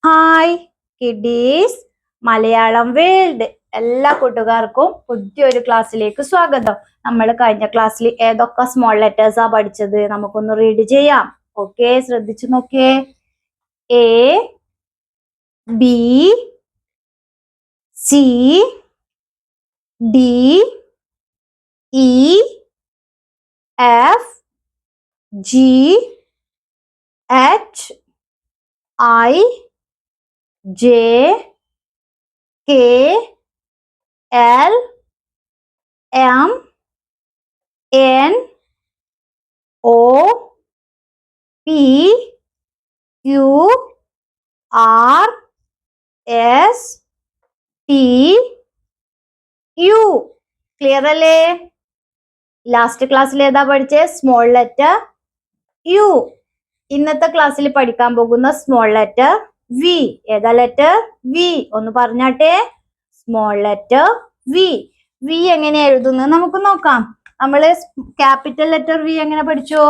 Hi kiddies Malayalam world. എല്ലാ കൂട്ടുകാർക്കും പുതിയൊരു ക്ലാസ്സിലേക്ക് സ്വാഗതം. നമ്മൾ കഴിഞ്ഞ ക്ലാസ്സിൽ ഏതൊക്കെ സ്മോൾ ലെറ്റേഴ്സാ പഠിച്ചത്? നമുക്കൊന്ന് റീഡ് ചെയ്യാം. ഓക്കെ, ശ്രദ്ധിച്ചു നോക്കിയേ. A, B, C, D, E, F, G, H, I, J, K, L, M, N, O, P, Q, R, S, T, U. Clear അല്ലേ? ലാസ്റ്റ് ക്ലാസ്സിൽ ഏതാ പഠിച്ചേ? Small letter u. ഇന്നത്തെ ക്ലാസ്സിൽ പഠിക്കാൻ പോകുന്ന സ്മോൾ ലെറ്റർ വി. ഏതാ ലെറ്റർ? വി. ഒന്ന് പറഞ്ഞാട്ടെ. Small letter V. വി എങ്ങനെ എഴുതുന്നത് നമുക്ക് നോക്കാം. നമ്മള് ക്യാപിറ്റൽ ലെറ്റർ വി എങ്ങനെ പഠിച്ചു?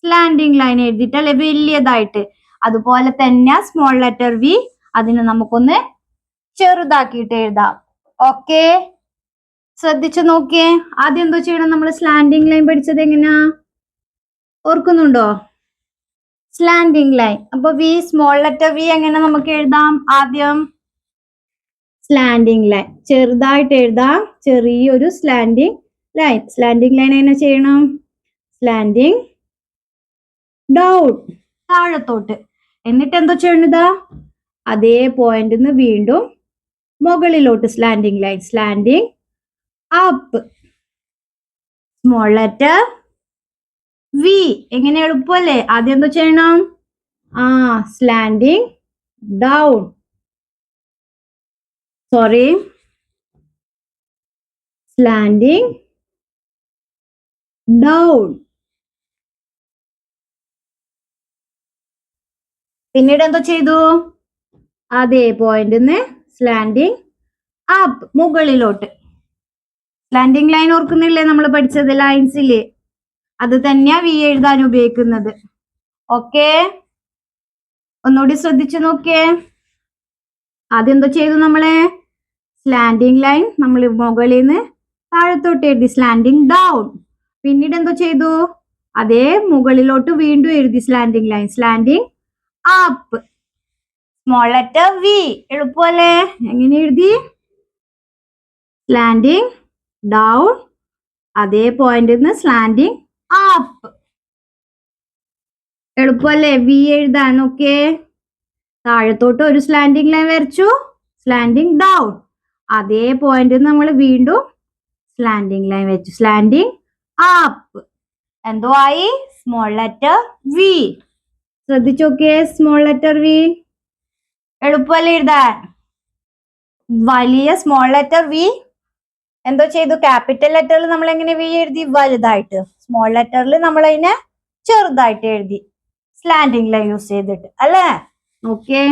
സ്ലാൻഡിങ് ലൈൻ എഴുതിയിട്ടല്ലേ, വലിയതായിട്ട്. അതുപോലെ തന്നെ സ്മോൾ ലെറ്റർ വി, അതിന് നമുക്കൊന്ന് ചെറുതാക്കിയിട്ട് എഴുതാം. ഓക്കെ, ശ്രദ്ധിച്ചു നോക്കിയേ. ആദ്യം എന്തോ ചെയ്യണം? നമ്മൾ സ്ലാൻഡിങ് ലൈൻ പഠിച്ചത് എങ്ങനെയാ? ഓർക്കുന്നുണ്ടോ? Slanting line. അപ്പൊ വി, സ്മോൾ ലെറ്റർ വി എങ്ങനെ നമുക്ക് എഴുതാം? ആദ്യം സ്ലാൻഡിങ് ലൈൻ ചെറുതായിട്ട് എഴുതാം. ചെറിയൊരു സ്ലാൻഡിങ് ലൈൻ. സ്ലാൻഡിങ് ലൈൻ എങ്ങനെ ചെയ്യണം? സ്ലാൻഡിങ് ഡൗൺ, താഴത്തോട്ട്. എന്നിട്ട് എന്തോ ചെയ്യണത്? അതേ പോയിന്റിൽ നിന്ന് വീണ്ടും മുകളിലോട്ട് slanting line. Slanting up. Small letter V എങ്ങനെ? എളുപ്പമല്ലേ? ആദ്യം എന്തോ ചെയ്യണം? Slanting down. Sorry, slanting down. പിന്നീട് എന്തോ ചെയ്തു? അതേ പോയിന്റിൽ നിന്ന് സ്ലാൻഡിങ് അപ്പ്, മുകളിലോട്ട്. സ്ലാൻഡിങ് ലൈൻ ഓർക്കുന്നില്ലേ നമ്മൾ പഠിച്ചത്? ലൈൻസില് അത് തന്നെയാ വി എഴുതാൻ ഉപയോഗിക്കുന്നത്. ഓക്കെ, ഒന്നുകൂടി ശ്രദ്ധിച്ചു നോക്കിയേ. ആദ്യം എന്തോ ചെയ്തു? നമ്മളെ സ്ലാൻഡിങ് ലൈൻ നമ്മൾ മുകളിൽ നിന്ന് താഴത്തോട്ട് എഴുതി, സ്ലാൻഡിങ് ഡൗൺ. പിന്നീട് എന്തോ ചെയ്തു? അതേ മുകളിലോട്ട് വീണ്ടും എഴുതി slanting line, slanting up. Small letter V എളുപ്പമല്ലേ? എങ്ങനെ എഴുതി? സ്ലാൻഡിങ് ഡൗൺ, അതേ പോയിന്റിൽ നിന്ന് സ്ലാൻഡിങ് അപ്പ്. എളുപ്പമല്ലേ വി എഴുതാൻ? ഓക്കെ, താഴത്തോട്ട് ഒരു സ്ലാൻഡിങ് ലൈൻ വരച്ചു, സ്ലാൻഡിങ് ഡൗൺ. അതേ പോയിന്റിൽ നിന്ന് നമ്മൾ വീണ്ടും സ്ലാൻഡിങ് ലൈൻ വെച്ചു, സ്ലാൻഡിങ് അപ്പ്. എന്തോ ആയി? Small letter V. ശ്രദ്ധിച്ചു നോക്കിയേ. സ്മോൾ ലെറ്റർ വി എളുപ്പമല്ലേ എഴുതാൻ? വലിയ സ്മോൾ ലെറ്റർ വി എന്തോ ചെയ്തു? ക്യാപിറ്റൽ ലെറ്ററിൽ നമ്മൾ എങ്ങനെ വി എഴുതി? വലുതായിട്ട്. സ്മോൾ ലെറ്ററിൽ നമ്മൾ അതിനെ ചെറുതായിട്ട് എഴുതി, സ്ലാൻഡിങ് ലൈൻ യൂസ് ചെയ്തിട്ട്, അല്ലേ? ഓക്കെ,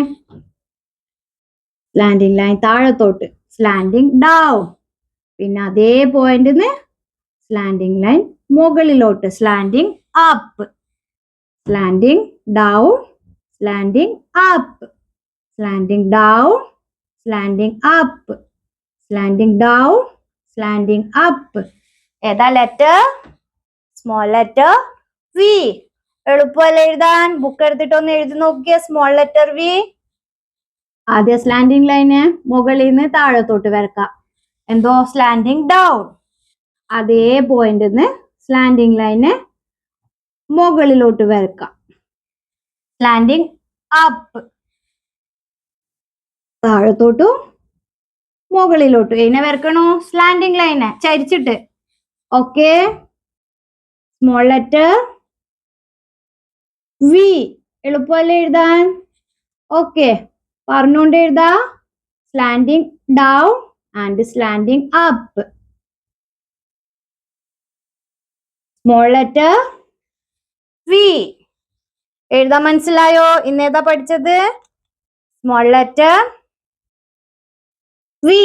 സ്ലാൻഡിങ് ലൈൻ താഴത്തോട്ട്, സ്ലാൻഡിങ് ഡൗൺ. പിന്നെ അതേ പോയിന്റിൽ നിന്ന് സ്ലാൻഡിങ് ലൈൻ മുകളിലോട്ട്, slanting up. Slanting down, slanting up, slanting down, slanting up, slanting down, slanting up. ഏതാ ലെറ്റർ? Small letter V. എളുപ്പമല്ലേ എഴുതാൻ? ബുക്ക് എടുത്തിട്ടൊന്ന് എഴുതി നോക്കിയ സ്മോൾ ലെറ്റർ വി. ആദ്യം സ്ലാൻഡിങ് ലൈന് മുകളിൽ നിന്ന് താഴത്തോട്ട് വരക്കാം. എന്തോ? Slanting down. അതേ പോയിന്റിൽ നിന്ന് സ്ലാൻഡിങ് ലൈന് മുകളിലോട്ട് വരക്കാം, സ്ലാൻഡിങ് അപ്പ്. താഴത്തോട്ടും മുകളിലോട്ടും എങ്ങനെ വരക്കണോ? സ്ലാൻഡിങ് ലൈന് ചരിച്ചിട്ട്. ഓക്കെ, സ്മോൾ ലെറ്റർ വി എളുപ്പമല്ലേ എഴുതാൻ? ഓക്കെ, പറഞ്ഞുകൊണ്ട് എഴുതാ. Slanting down and slanting up. Small letter V എഴുതാൻ മനസ്സിലായോ? ഇന്നേതാ പഠിച്ചത്? Small letter V.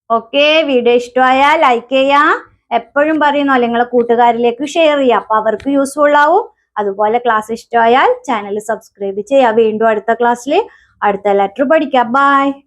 Okay, video ഇഷ്ടമായാൽ ലൈക്ക് ചെയ്യാം. എപ്പോഴും പറയുന്നു, നിങ്ങളെ കൂട്ടുകാരിലേക്ക് ഷെയർ ചെയ്യാം, അപ്പൊ അവർക്ക് യൂസ്ഫുൾ ആവും. അതുപോലെ ക്ലാസ് ഇഷ്ടമായാൽ ചാനൽ സബ്സ്ക്രൈബ് ചെയ്യുക. വീണ്ടും അടുത്ത ക്ലാസ്സിൽ അടുത്ത ലെറ്റർ പഠിക്കാം. ബൈ.